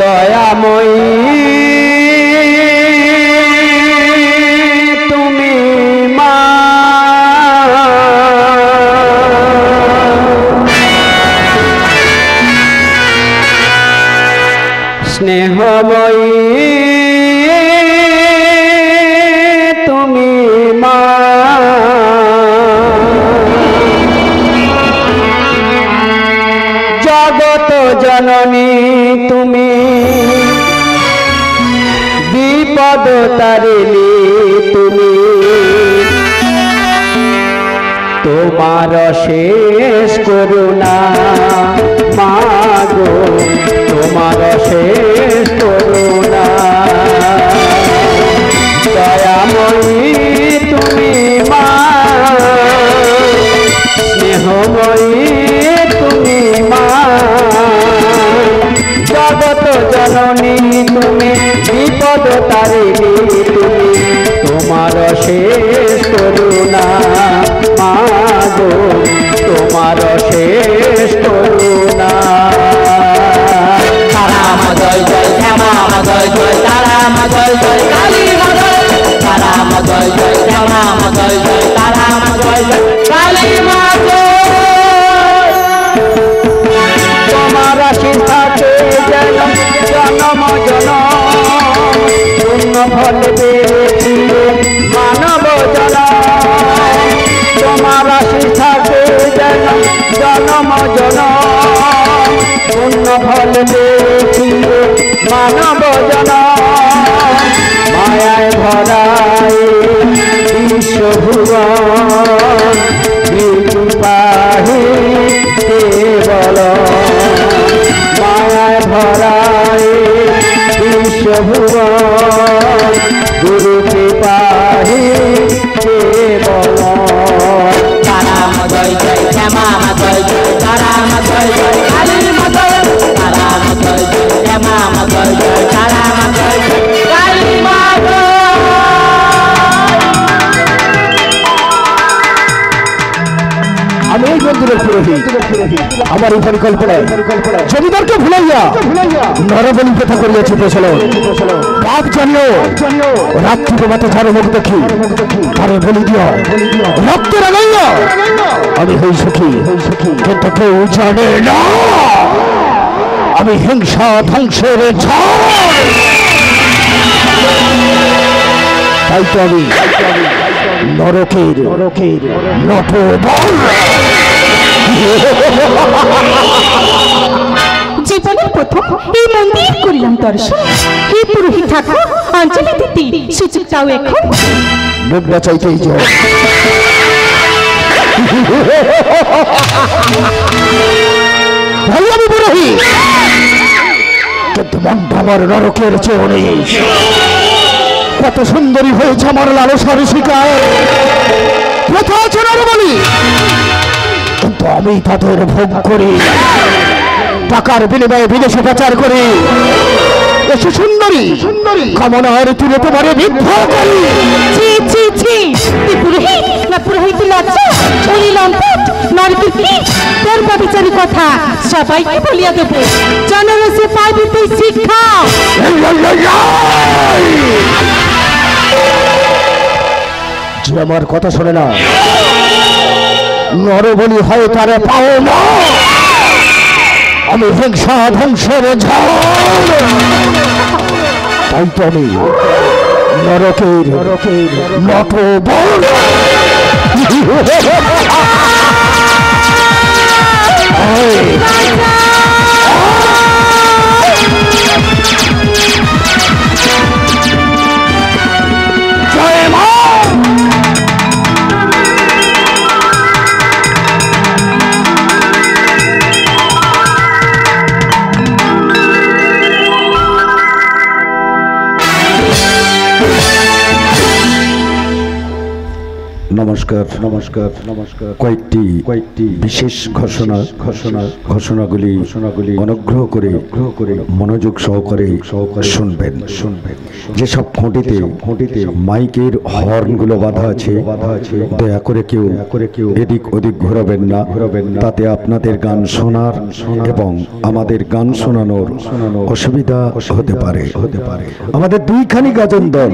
দয়াময়ী তুমি মা, স্নেহময়ী তুমি মা, জগত জননী তুমি, বিপদ তারিণী তুমি, তোমার শেষ করুণা মাগো, তোমার শেষ করুণা। দয়াময়ী তুমি মা, স্নেহময়ী তুমি মা, জগত জননী তুমি, বিপদ তারিণী তুমি, তোমার শেষ করুণা মাগো, তোমার শেষ করুণা। তারা মা জয় জয়, শ্যামা মা জয় জয়, তারা মা জয় জয়, কালী মা জয় জয়, তারা মা জয় জয়, শ্যামা মা জয় জয়, তারা মা জয় জয়, কালী মা জয়। তোমার আশীষ থাকে যেন জনম জনম, পূর্ণ ফল পেয়েছি মানব জনম। তোমার আশীষ থাকে যেন জনম জনম, পূর্ণ ফল পেয়েছি মানব জনম। মায়ায় ভরায় বিশ্বভুবন, কৃপাহি কেবল, মায়ায় ভরায় বিশ্বভুবন, গুরু কৃপাহি কেবল। তারা মা জয় জয়, শ্যামা মা জয় জয়, তারা মা জয় জয়, কালী মা জয় জয়, তারা মা জয় জয়, শ্যামা মা জয় জয়, তারা মা জয় জয়, কালী মা জয়। আমি এই মন্দিরের পুরোহিত, আমার এই পরিকল্পনায় জমিদারকে ভুলাইয়া নরবলি প্রথা করিয়াছি প্রচলন। পাপ জানিও রাত্রি প্রভাতে যার মুখ দেখি তারে বলি দিও, রক্ত রাগাইয়া আমি হই সুখী, কিন্তু কেউ জানে না আমি হিংসা ধ্বংসের ঝড়। তাই তো আমি নরকের নটবর। জীবনের প্রথম এই মন্দির করিলাম দর্শন। হে পুরোহিত ঠাকুর, অঞ্জলি দিতে সুযোগ দাও এখন। মুখ বাঁচাইতেই যাও। ভাই আমি পুরোহিত, কিন্তু মনটা আমার নরকের চেয়ে নেই। কত সুন্দরী হয়েছে আমার লালসার শিকার, প্রথা আছে নরবলি, কিন্তু আমি তাদের ভোগ করি, টাকার বিনিময়ে বিদেশে পাচার করি। এসে সুন্দরী কামনার তুলে তোমারে বিদ্ধ করি। ছি ছি ছি, তুই পুরোহিত না পুরোহিত লজ্জা, উনি লম্পট নরকের কি তোর ব্যভিচারী কথা সবাইকে বলিয়া দেব, জনরসে পাইবি তুই শিক্ষা। যে আমার কথা শোনে না, নরবলি হয় তারে পাও না। আমি হিংসা ধ্বংসের ঝড়, তাই তো আমি নরকের নটবর। জয় মা। নমস্কার। নমস্কার নমস্কার নমস্কার কয়েকটি বিশেষ ঘোষণাগুলি অনুগ্রহ করে মনোযোগ সহকারে শুনবেন। যেসব খুঁটিতে মাইকের হর্নগুলো বাঁধা আছে দয়া করে কেউ এদিক ওদিক ঘোরাবেন না, তাতে আপনাদের গান শোনার এবং আমাদের গান শোনানোর অসুবিধা হতে পারে। আমাদের দুইখানি গাজন দল,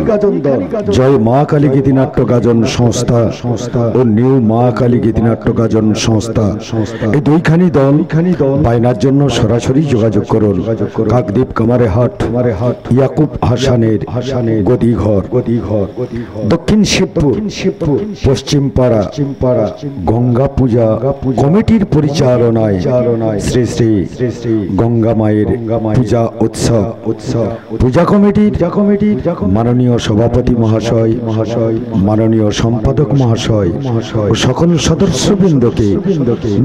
জয় মা কালী গীতিনাট্য গাজন সংস্থা ও নিউ মা কালী গীতিনাট্য গাজন সংস্থা, এই দুইখানি দল বায়নার জন্য সরাসরি যোগাযোগ করুন। কাকদ্বীপ কামারেহাট ইয়াকুব হাসানের গদিঘর, দক্ষিণ শিবপুর পশ্চিম পাড়া গঙ্গা পূজা কমিটির পরিচালনায় শ্রী শ্রী গঙ্গা মায়ের পূজা উৎসব পূজা কমিটির মাননীয় সভাপতি মহাশয়, মাননীয় সম্পাদক মহাশয় ও সকল সদস্যবৃন্দকে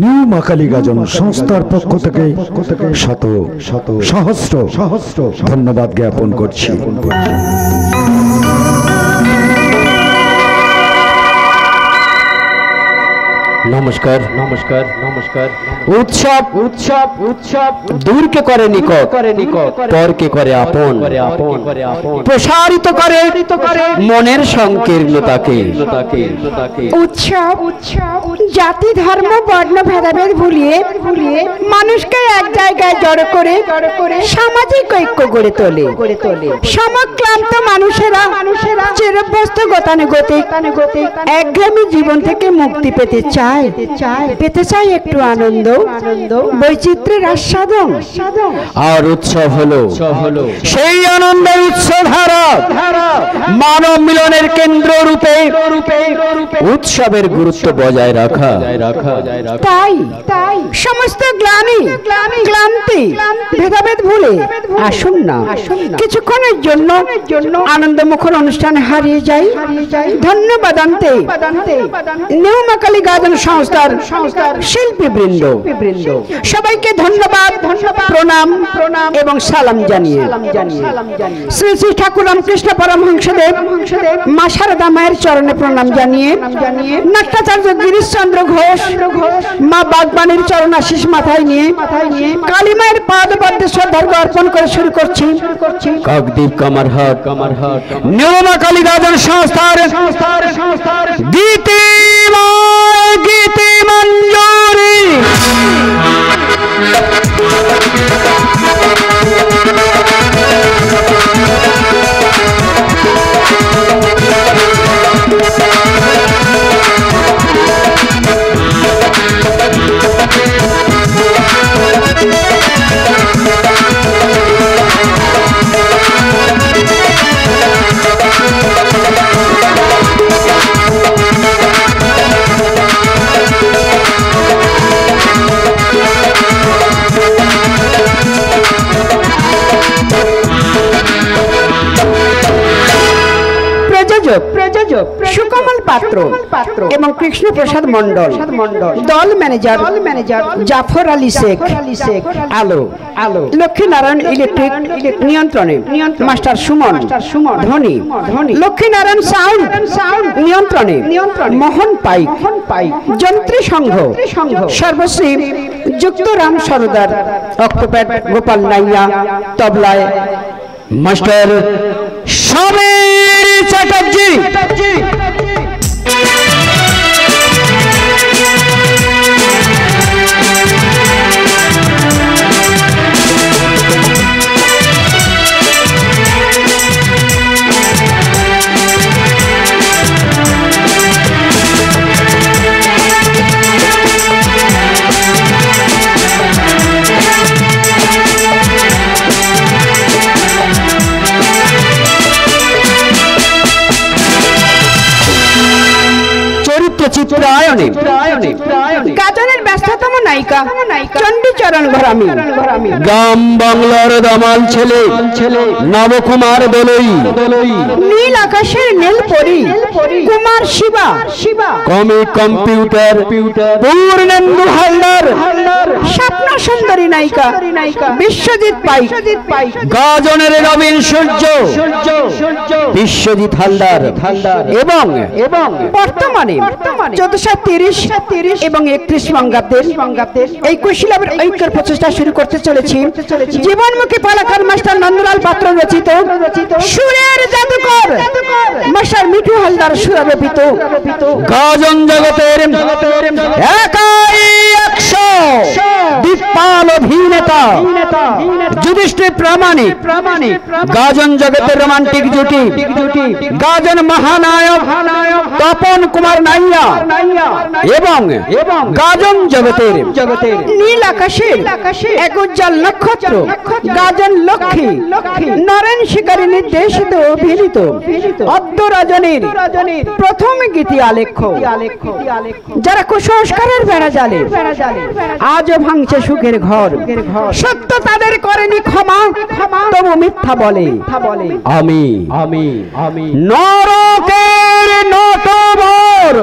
নিউ মা কালী গাজন সংস্থার পক্ষ থেকে শত সহস্র ধন্যবাদ জ্ঞাপন করছি। নমস্কার নমস্কার নমস্কার। উৎসব উৎসব উৎসব দূরকে করে নিকট, পরকে করে আপন, প্রসারিত করে মনের সংকীর্ণতাকে। উৎসব জাতি ধর্ম বর্ণ ভেদাভেদ ভুলিয়ে মানুষকে এক জায়গায় জড়ো করে সামাজিক ঐক্য গড়ে তোলে। সমক্লান্ত মানুষেরা চিরভ্যস্ত গতানুগতিক একঘেয়েমি জীবন থেকে মুক্তি পেতে চায় একটু আনন্দ, বৈচিত্র্যের আস্বাদন। আর উৎসব হলো সেই আনন্দের উৎসধারা, মানব মিলনের কেন্দ্র রূপে উৎসবের গুরুত্ব বজায় রাখা। তাই সমস্ত ক্লান্তি ভেদাভেদ ভুলে আসুন না কিছুক্ষণের জন্য আনন্দমুখর অনুষ্ঠানে হারিয়ে যাই। ধন্যবাদান্তে নিউ মা কালী গাজন সংস্থার শিল্পীবৃন্দ সবাইকে ধন্যবাদ, প্রণাম এবং সালাম জানিয়ে শ্রী শ্রী ঠাকুর রামকৃষ্ণ পরমহংসদেব মা শারদা মায়ের চরণে প্রণাম জানিয়ে নাট্যাচার্য গিরিশচন্দ্র ঘোষ মা বাগবাণীর চরণ আশিস মাথায় নিয়ে কালী মায়ের পাদপদ্মে শ্রদ্ধা অর্পণ করে শুরু করছি কাকদ্বীপ কামারহাট নিউ মা কালী গাজন সংস্থার গীতি মঞ্জুরি। প্রযোজক সুকমল পাত্র এবং কৃষ্ণ প্রসাদ মন্ডল, দল ম্যানেজার জাফর আলী শেখ, আলো লক্ষ্মীনারায়ণ ইলেকট্রিক নিয়ন্ত্রণে মাস্টার সুমন ধনী, লক্ষ্মীনারায়ণ সাউন্ড নিয়ন্ত্রণে মোহন পাইক, যন্ত্রী সংঘ সর্বশ্রী যুক্তরাম সরদার, অক্টোপ্যাড গোপাল নাইয়া, তবলায় মাস্টার সমীর চ্যাটার্জি। গাজনের ব্যস্ততম নায়িকা চণ্ডীচরণ ঘরামি, গ্রাম বাংলার দামাল ছেলে নবকুমার দলই, নীল আকাশের নীল পরি কুমার শিবা, কমি কম্পিউটার পূর্ণেন্দু হালদার, স্বপ্ন সুন্দর সুন্দরী নায়িকা বিশ্বজিৎ পাই গাজনের রবীন সূর্য বিশ্বজিৎ হালদার এবং বর্তমানে 1430 এবং 31 বঙ্গাব্দের এই কুশীলবের ঐক্যের প্রচেষ্টা শুরু করতে চলেছি জীবনমুখী পালাকার মাস্টার নন্দলাল পাত্র রচিত সুরের জাদুকর মাস্টার মিঠু হালদার সুরারোপিত গাজন জগতের একাই 100 দীপাল অভিনেতা যুধিষ্ঠির প্রামাণিক গাজন জগতের রোমান্টিক জুটি গাজন মহানায়ক তপন কুমার নাইয়া এবং গাজন জগতের নীল আকাশের এক উজ্জ্বল নক্ষত্র গাজন লক্ষ্মী নরেন শিকারী নির্দেশিত অভিনীত অদ্য রজনীর প্রথম গীতি আলেখ্য যারা কুসংস্কারের বেড়া জালে আজও ভাঙছে সুখের ঘর সত্য তাদের করেনি ক্ষমা তবু মিথ্যা বলে আমি নরকের নটবর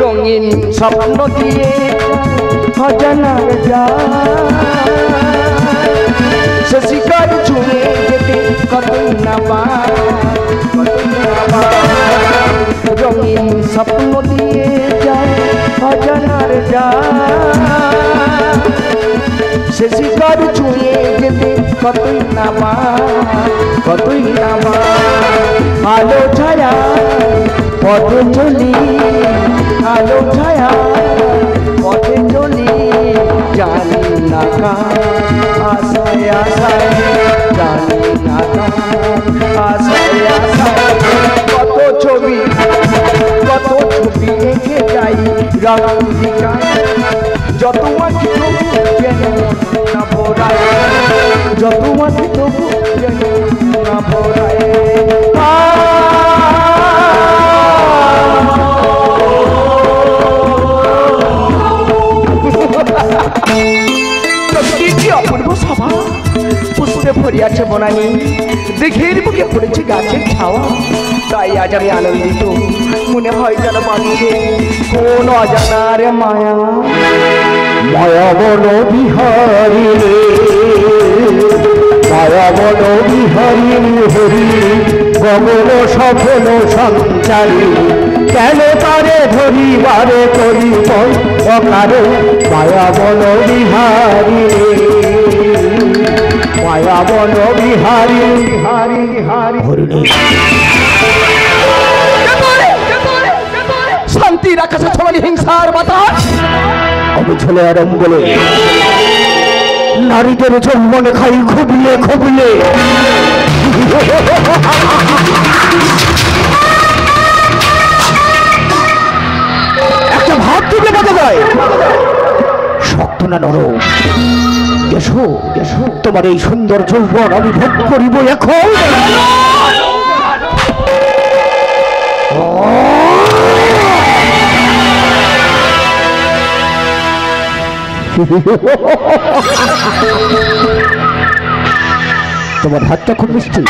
রঙিন স্বপ্ন দিয়ে অজানার সে শিকার ছুঁয়ে যেতে কতই না রঙিন স্বপ্ন দিয়ে যায় অজানার সে শিকার ছুঁয়ে যেতে কতই না আলো ছায়া পথে চলি আলো ছায়া পথে চলি জানি না আশায় জানি না আশায় কত ছবি এঁকে যাই রাধিকায় যত আছি তবু যেন না ভোরায় যত আছি তবু যেন না ভোরায় অপূর্ব সভা পুষ্পে ভরে আছে বনানি দেখের বুকে পড়েছে গাছের ছাওয়া তাই আজ আমি আনন্দিত মনে হয় যেন বাঁধছে কোন অজানার মায়া মায়াবন বিহারী মায়াবন বিহারী হরি গমন সফল সঞ্চারী কেন তারে ধরিবারে করিব অকারে মায়াবন বিহারী মায়াবন বিহারী হরিণী শান্তির আকাশে ছড়ালি হিংসার বাতাস আমি ছেলে আরম বলে নারীদের জন্মনে খাই খুবলে একটা ভাত তুলে বাঁধা যায় শক্ত না নরম এসো তোমার এই সুন্দর যৌবন আমি ভোগ করিব এখন তোমার হাতটা খুব মিষ্টি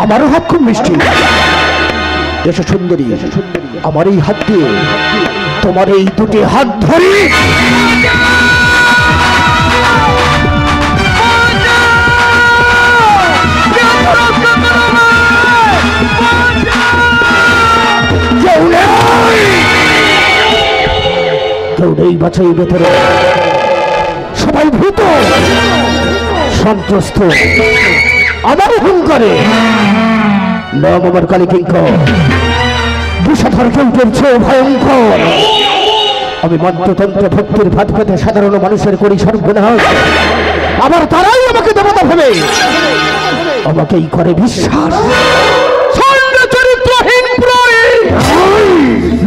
আমারও হাত খুব মিষ্টি। এসো সুন্দরী, আমার এই হাত দিয়ে তোমার এই দুটি হাত ধরি। কেউ নেই বাছাই ভেতরে, সবাই ভূত সন্ত্রস্ত আমার হুঙ্কারে। নাম আমার কালীকিঙ্কর, বিষধর কেউ চলছে ভয়ঙ্কর। আমি মন্ত্রতন্ত্র ভক্তির ভাত পেতে সাধারণ মানুষের করি সর্বনাশ, আবার তারাই আমাকে দেবতা ভেবে আমাকেই করে বিশ্বাস।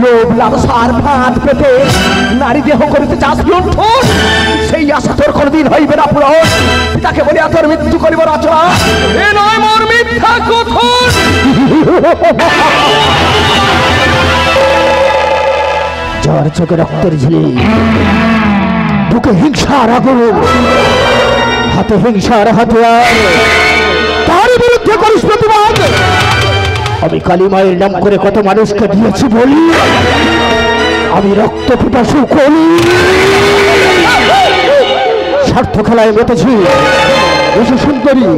লোভ লালসার ভাত পেতে নারী দেহ করিতে চাস লুণ্ঠন, সেই আশা তোর কোনদিন হইবে না পূরণ। পিতাকে বলিয়া তোর মৃত্যু করিব রচনা, এ নয় মোর মিথ্যা কথন। যার চোখে রক্তের ঝিলি, বুকে হিংসার আগুন, হাতে হিংসার হাতিয়ার, তার বিরুদ্ধে করিস প্রতিবাদ। আমি কালী মায়ের নাম করে কত মানুষকে দিয়েছি বলি, আমি রক্ত পিপাসু কলি। স্বার্থ খেলায় মেতেছি। এসে সুন্দরী,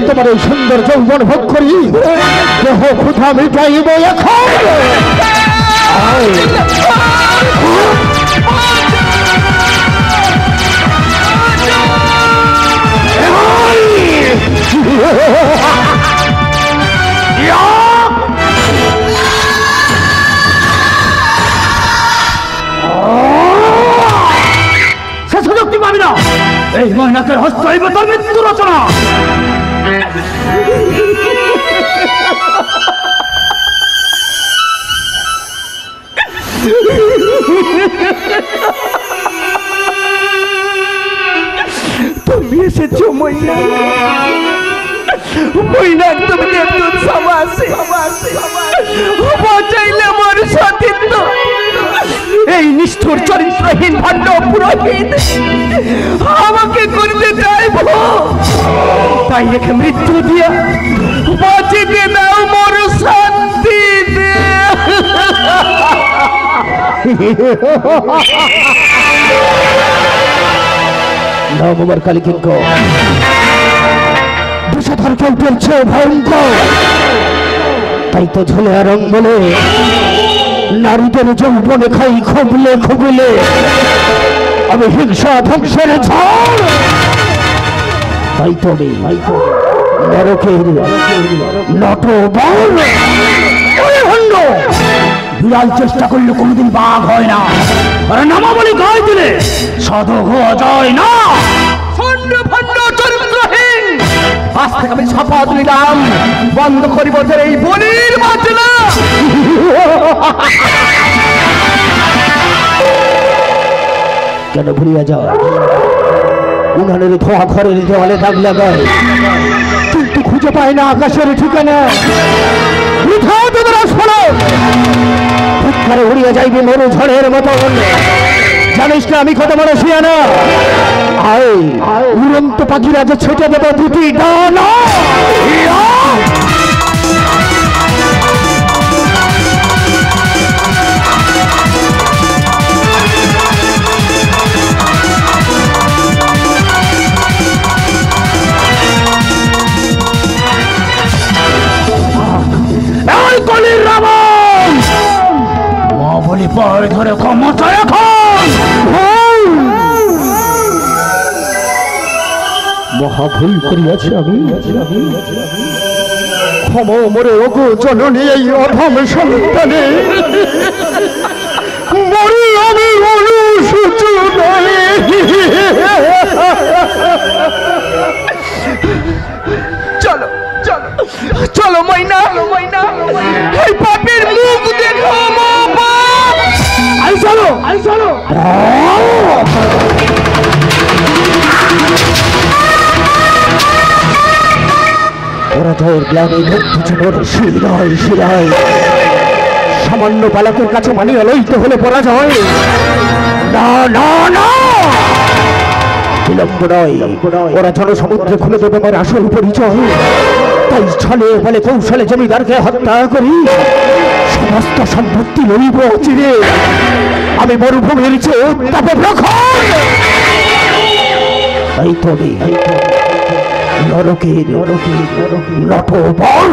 তোমার এই সুন্দর যৌবন ভোগ করি, দেহ ক্ষুধা মিটাইব এখন। সে সুযোগ তুই পাবি না। এই মহিলাকের হস্ত হইব তোর মৃত্যু রচনা। তুমি এসেছো মইনা, মইনা তুমি দেবদূত সমাসে বাঁচাইলে আমার সতীত্ব। এই নিষ্ঠুর চরিত্রহীন ভণ্ড পুরোহিত আমাকে করতে চাইব, তাই রেখে মৃত্যু দিয়া বাঁচিতে দাও মোর শান্তি দে। নাম আমার কালীকিঙ্কর, বিষধর কেউ চলছে ভয়ঙ্কর। তাই তো ঝোলে আর অঙ্গলে নারীদের যৌবনে খাই খুবলে খুবলে আমি হিংসা ধ্বংসের ঝড়। তাই তো আমি নরকের নটবর। বিড়াল চেষ্টা করলে কোনোদিন বাঘ হয় না, আর নামাবলী গায়ে দিলে সাধু হওয়া যায় না। চরিত্রহীন, আজ থেকে আমি শপথ নিলাম, বন্ধ করিব তোর এই বলির বাজনা। কেন ভুলিয়া যায়? উনানের ধোয়া ঘরের দেওয়ালে দাগ লাগায়, কিন্তু খুঁজে পায় না আকাশের ঠিকানা। উড়িয়া যাইবে মরু ঝড়ের মতন। জানিস না আমি কত বড় শিয়ানা? আয় উড়ন্ত পাখিরা যে ছেটে দেবে দুটি ডানা। কলির রাবণ মা বলি পায়ে ধরে ক্ষমতা এখন। মহাভুল করিয়াছি আমি, ক্ষমা মরে ওগো জননী এই অধম সন্তানে। মরি আমি অনুসূচনায়। চলো চলো চলো মইনা, এই পাপের মুখ দেখো। চলো চলো। ওরা জয়ের গ্লানি শিরায় শিরায় সামান্য বালকের কাছে মানিয়ে লইতে হলে পরাজয়। না না না, বিলম্ব নয়। ওরা জনসমুদ্রে খুলে দেবে আমার আসল পরিচয়। তাই ছলে বলে কৌশলে জমিদারকে হত্যা করি সমস্ত সম্পত্তি লইব চিরে আমি মরুভূমির চেয়ে উত্তাপে প্রখর তাই তবে নরকের নটবর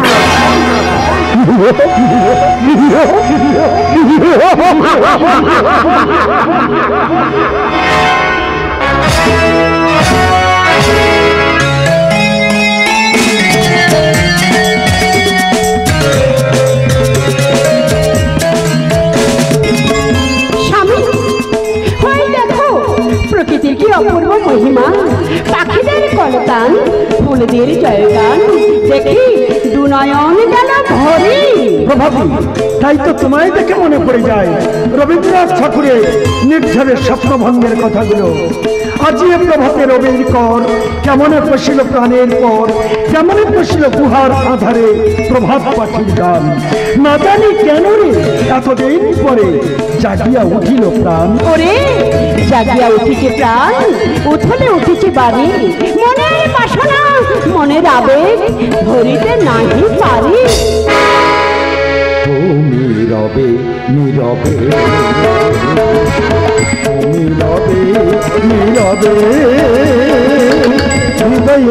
প্রকৃতির কি অপূর্ব মহিমা, পাখিদের কলতান, ফুলদের জয়গান দেখি দুনয়ন গেল ভরি। প্রভাবী, তাই তো তোমায় দেখে মনে পড়ে যায় রবীন্দ্রনাথ ঠাকুরের নির্ঝরের স্বপ্নভঙ্গের কথাগুলো। আজি প্রভাতে রবির কর কেমনে পশিল প্রাণের পর, কেমনে পশিল গুহার আধারে প্রভাত পাখির গান। না জানি কেন রে এতদিন পরে জাগিয়া উঠিল প্রাণ। ওরে জাগিয়া উঠিছে প্রাণ, উঠলে উঠিছে বাড়ি, মনের বাসনা মনের আবেগ ধরিতে নাহি পারি। তুমি রবে নীরবে, নীরবে নীরবে হৃদয়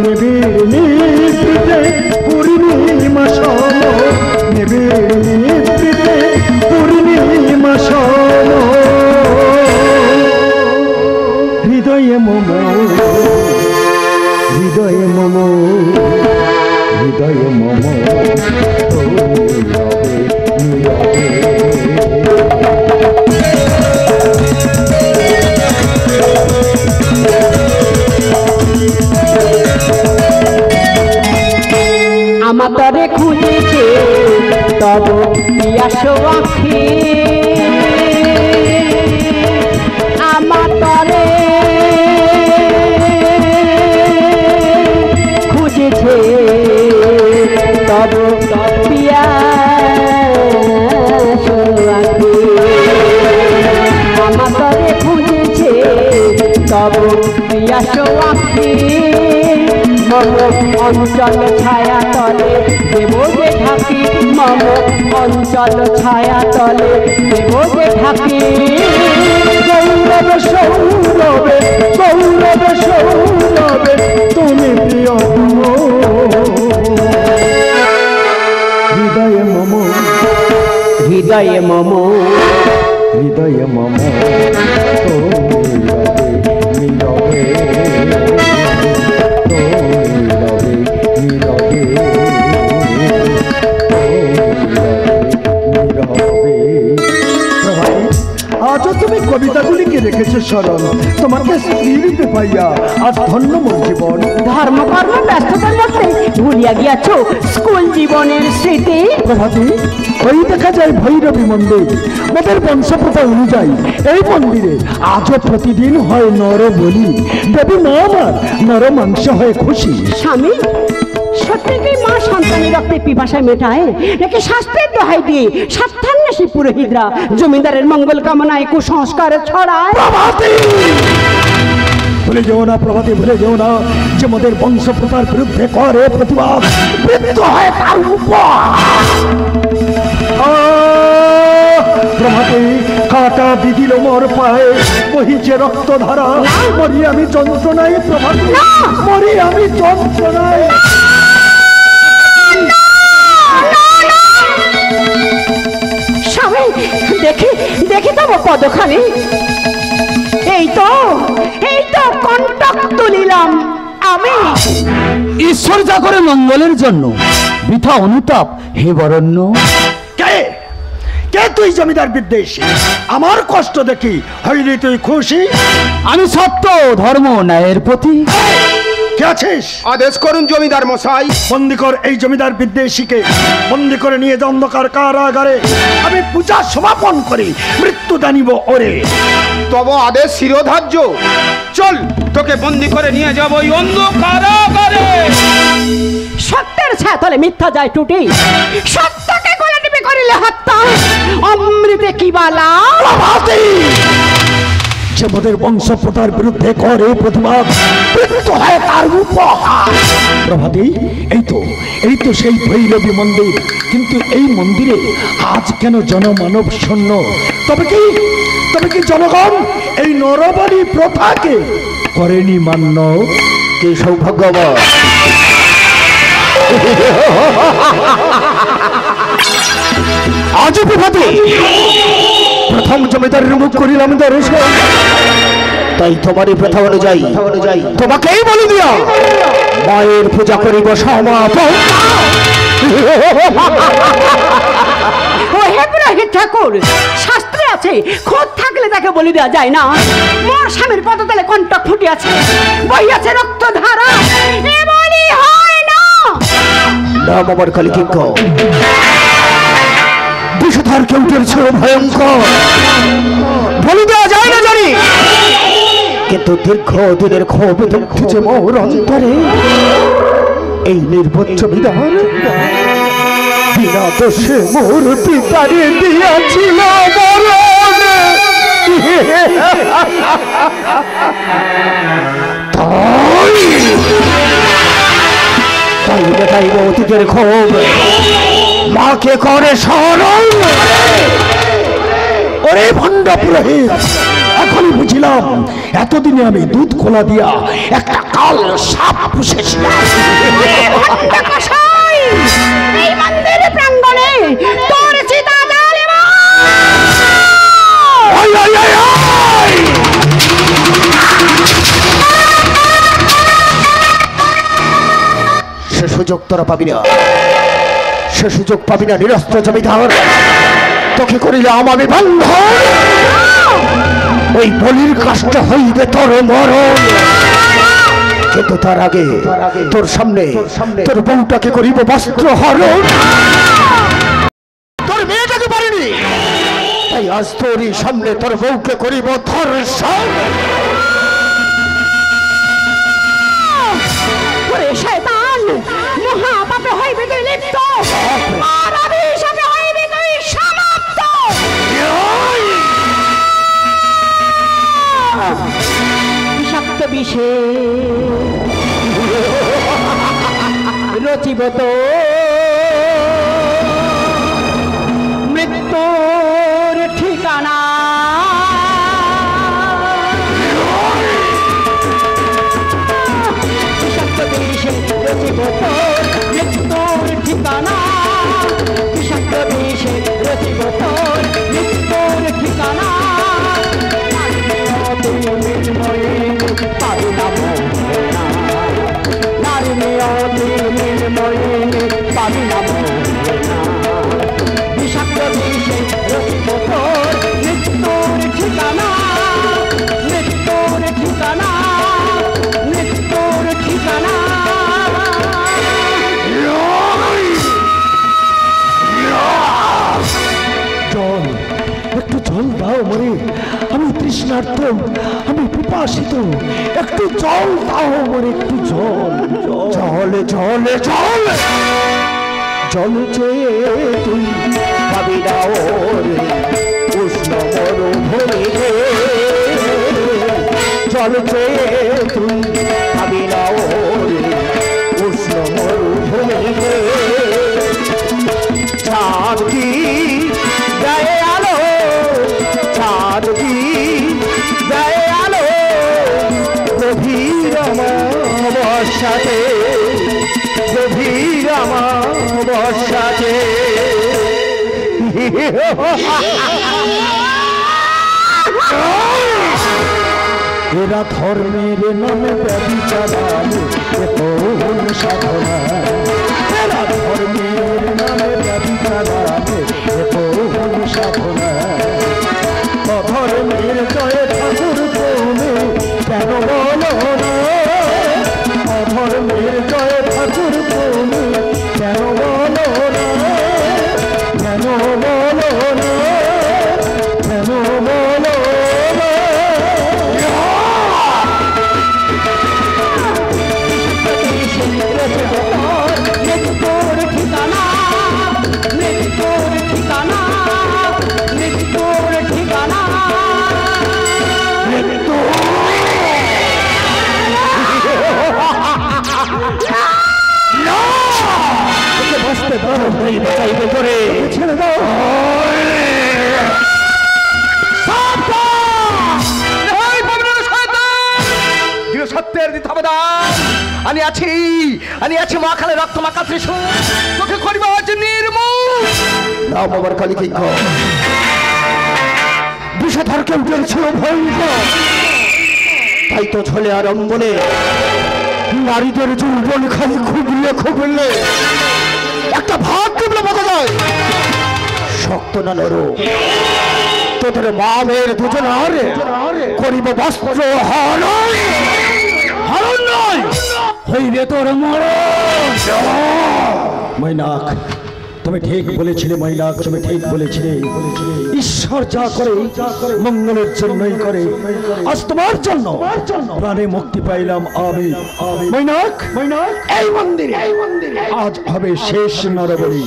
নিবিড় নিভৃতে পূর্ণিমা সম, নিবিড় নিভৃতে পূর্ণিমা সম হৃদয় মম, হৃদয় মম, হৃদয় মম আমার তরে খুঁজেছে তব পিয়াস আখি, আমার তরে খুঁজেছে তব পিয়াস আখি, আমার তরে খুঁজেছে তব পিয়াস আখি। মম অঞ্চল ছায়া তলে দেব যে ঢাকি, মম অঞ্চল ছায়া তলে দেব যে ঢাকি। গৌরবে সৌরবে গৌরবে সৌরবে তুমি প্রিয় হৃদয় মম, হৃদয় মম, হৃদয় মম নীরবে আজও তুমি কবিতাগুলিকে রেখেছো স্মরণ, তোমাকে স্ত্রী রূপে পাইয়া আজ ধন্য মোর জীবন। ধর্মকর্ম ব্যস্ততার মধ্যে ভুলিয়া গিয়াছ স্কুল জীবনের স্মৃতি। প্রভাতী, ওই দেখা যায় ভৈরবী মন্দির, মোদের বংশপ্রথা অনুযায়ী এই মন্দিরে আজও প্রতিদিন হয় নর বলি। দেবী মা আমার নর মাংস হয়ে খুশি। স্বামী সত্যি কি মা সন্তানের রক্তে পিপাসায় মেটায়, নাকি শাস্ত্রের দোহাই দিয়ে স্বার্থান্বেষী পুরোহিতরা জমিদারের মঙ্গল কামনায় কুসংস্কার ছড়ায়? ভুলে যেও না প্রভাতী, ভুলে যেও না যে মোদের বংশপ্রথার বিরুদ্ধে করে প্রতিবাদ বৃদ্ধ হয় তার প্রভাতী। কাটা দিদিল মোর পায়ে বহিছে রক্তধারা, মরি আমি যন্ত্রণায় প্রভাতী, মরি আমি যন্ত্রণায়। স্বামী দেখি দেখি তব পদখানি, এই তো কণ্টক তুলিলাম আমি। ঈশ্বর যা করে মঙ্গলের জন্য, বৃথা অনুতাপ হে বরণ্য। কে কে তুই জমিদার বিদ্বেষী? আমার কষ্ট দেখি হইলি তুই খুশি? আমি সত্য ধর্ম ন্যায়ের প্রতি। কে আছিস? আদেশ করুন জমিদার মশাই। বন্দি কর এই জমিদার বিদ্বেষীকে, বন্দি করে নিয়ে যে অন্ধকার কারাগারে আমি পূজা সমাপন করি মৃত্যু জানিব ওরে। তব আদেশ শিরোধার্য। চল তোকে বন্দি করে নিয়ে যাবো ওই অন্ধকারাগারে। সত্যের ছাতলে মিথ্যা যায় টুটি, সত্যকে গলা টিপে করিলে হত্যা, অমৃতে কি বালা। যে মোদের বংশপ্রথার বিরুদ্ধে করে প্রতিবাদ, মৃত্যু হয় তার উপর। প্রভাতী, এই তো সেই ভৈরবী মন্দির, কিন্তু এই মন্দিরে আজ কেন জনমানব শূন্য? তবে কি জনগণ এই নরবলি প্রথাকে করেনি মান্য? কি সৌভাগ্যবান! আজ প্রভাতী প্রথম জমিদারের মুখ করিলাম দর্শন, তাই তোমারই প্রথা অনুযায়ী তোমাকেই বলি দিয়া মায়ের পূজা করিব সমাপন। ও হে পুরোহিত ঠাকুর, শাস্ত্রে আছে খোদ থাকলে তাকে বলি দেওয়া যায় না। মোর স্বামীর পদতলে কণ্টক ফুটিয়াছে, বহিয়াছে রক্তধারা, এ বলি হয় না। নাম আমার কালিকিঙ্ক, বিষধার কেউটের ছিল ভয়ঙ্কর, বলি দেওয়া যায় না জানি, কিন্তু দীর্ঘ দিনের ক্ষোভ যে মোর অন্তরে এই নির্বচ্ছ বিধান বিনা দোষে মোর পিতারে দিয়াছিল মরণ। তাই মেটাইব অতীতের ক্ষোভ, মাকে করে স্মরণ। ওরে ভণ্ড পুরোহিত, এখনই বুঝিলাম এতদিনে আমি দুধ খোলা দিয়া একটা কাল সাপ পুষেছিলাম। এই মন্দির প্রাঙ্গণে তোর চিতা জ্বালিব। আয় আয় আয় আয়! সে সুযোগ তোরা পাবি না, সে সুযোগ পাবি না নিরস্ত্র জমিদার। তোকে করিলাম আমি বন্ধন, ওই বলির কাষ্ট হইবে তোর মরণ। কিন্তু তার আগে তোর সামনে তোর বউটাকে করিব বস্ত্র হরণ। তোর মেয়েটাকে পারিনি, তাই আজ তোরই সামনে তোর বউকে করিব ধর্ষণ। ওরে শয়তান, মহাপাপে হইবে তুই লিপ্ত, আর অভিশাপে হইবে তুই সমাপ্ত। বিষাক্ত বিষে রচিব তো মৃত্যুর ঠিকানা। বিষাক্ত বিষে রচিব তো মৃত্যুর ঠিকানা, বিষাক্ত বিষে রচিব তো মৃত্যুর ঠিকানা। বিষাক্ত বিষে রচিব তোর মৃত্যুর ঠিকানা, মৃত্যুর ঠিকানা, মৃত্যুর ঠিকানা। জল, একটু জল দাও মরে, আমি তৃষ্ণার্ত, আমি পিপাসিত, একটু জল দাও মরে, একটু জল। জল জল জল জল চেয়ে তুই পাবি না ওরে উষ্ণ মরুভূমিতে। জল চেয়ে তুই পাবি না ওরে উষ্ণ মরুভূমিতে। চাঁদ কি গায়ে আলো, চাঁদ কি গায়ে আলো, গভীর অমাবস্যাতে, গভীর অমাবস্যাতে। এরা ধর্মের নামে ব্যভিচারালে কোন সাধনা, এরা ধর্মের নামে ব্যভিচারালে কোন সাধনা। অধর্মের জয় ঠাকুর তুমি কেন বলো না, অধর্মের জয় ঠাকুর তুমি কেন বলো না, কেন বলো না, কেন বলো না। বিষাক্ত বিষে রচিব বাঁচাইবে করে ছেড়ে দাও। সত্যের দিতে হবে দান। আমি আছি মহাখালে রক্ত মাখা ত্রিশূল, তোকে করিব আজ নির্মূল। রাম বাবার কালী কিঙ্ক বিষধরকে উঠেছিল ভয়ঙ্কর, তাই তো ঝোলে আর অম্বলে নারীদের যৌবন খালি খুবলে একটা ভাগ কেবলে বোঝা যায় শক্ত না নরম। তোদের মা মেয়ের দুজনার করিব বস্ত্র হরণ নয়, হইবে তোর মরণ। মৈনাক তুমি ঠিক বলেছিলে, মৈনাক তুমি ঠিক বলেছিলে। ঈশ্বর যা করে মঙ্গলের জন্যই করে। আজ তোমার জন্য প্রাণে মুক্তি পাইলাম আমি। মৈনাক এই মন্দিরে আজ হবে শেষ নরবলি,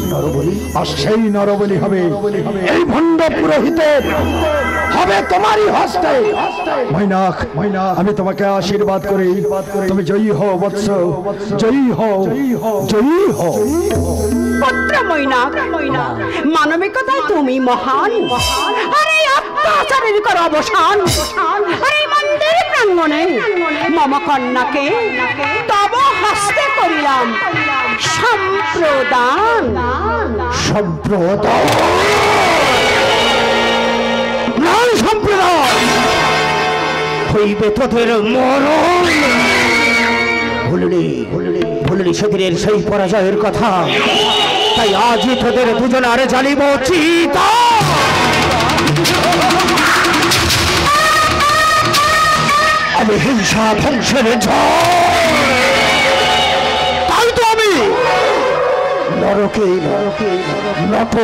আর সেই নরবলি হবে এই ভণ্ড পুরোহিতের, হবে তোমারই হস্তে। মৈনাক আমি তোমাকে আশীর্বাদ করি, তুমি জয়ী হও বৎস, জয়ী হও, জয়ী হও। পুত্র মৈনাক, মানবিকতায় তুমি মহান, আর এই অত্যাচারের কর অবসান। আর এই মন্দির প্রাঙ্গণে মম কন্যাকে তব হস্তে করিলাম সম্প্রদান। সম্প্রদান সম্প্রদান হইবে তোদের মরণ। ভুললি সেদিনের সেই পরাজয়ের কথা, তাই আজই তোদের দুজনার জ্বালিব চিতা। আমি হিংসা ধ্বংসের ঝড়, তাই তো আমি নরকে নত